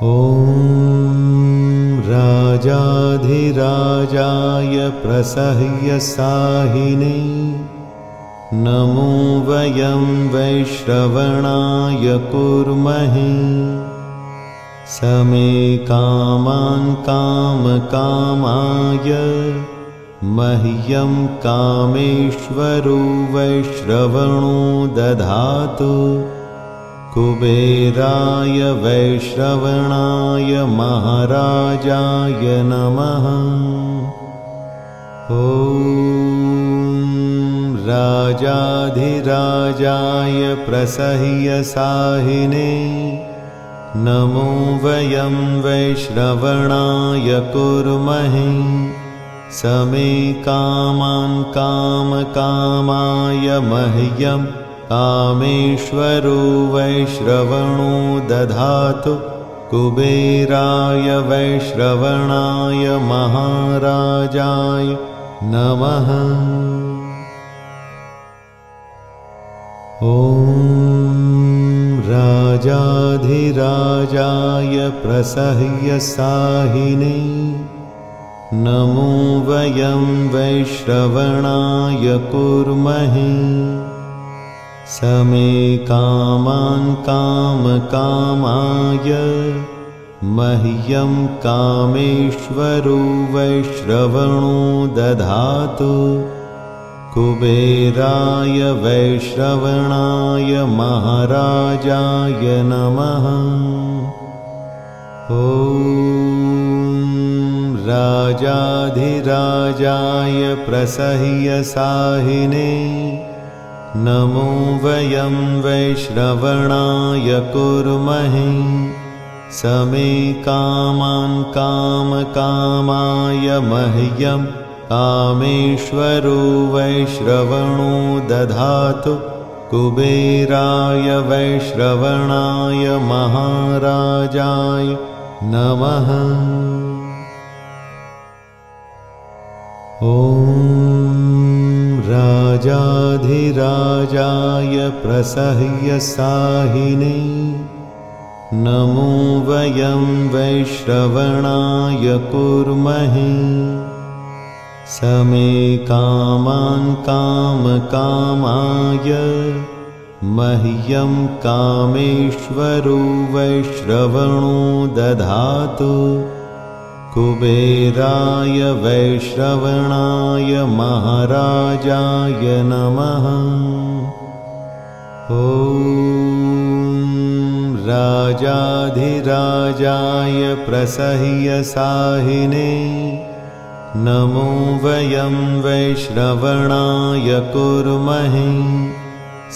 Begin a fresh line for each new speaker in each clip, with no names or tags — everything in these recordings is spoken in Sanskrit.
ॐ राजाधिराजाय प्रसह्यसाहिने नमो वयं वैश्रवणाय कुर्महे समे कामान् कामकामाय मह्यं कामेश्वरो वैश्रवणो दधातु कुबेराय वैश्रवणाय महाराजाय नमः। ॐ राजाधिराजाय प्रसह्यसाहिने नमो वयं वैश्रवणाय कुर्महे समे कामान् कामकामाय मह्यं कामेश्वरो वैश्रवणो दधातु कुबेराय वैश्रवणाय महाराजाय नमः। ॐ राजाधिराजाय प्रसह्यसाहिने नमो वयं वैश्रवणाय कुर्महे समे कामान् कामकामाय मह्यं कामेश्वरो वैश्रवणो दधातु कुबेराय वैश्रवणाय महाराजाय नमः। ॐ राजाधिराजाय प्रसह्यसाहिने नमो वयं वैश्रवणाय कुर्महे समे कामान् कामकामाय मह्यं कामेश्वरो वैश्रवणो दधातु कुबेराय वैश्रवणाय महाराजाय नमः। ॐ राजाधिराजाय प्रसह्यसाहिने नमो वयं वैश्रवणाय कुर्महे समे कामान् कामकामाय मह्यं कामेश्वरो वैश्रवणो दधातु कुबेराय वैश्रवणाय महाराजाय नमः। ॐ राजाधिराजाय प्रसह्यसाहिने नमो वयं वैश्रवणाय कुर्महे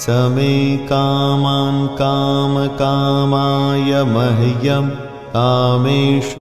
समे कामान् कामकामाय मह्यं कामेश्वरो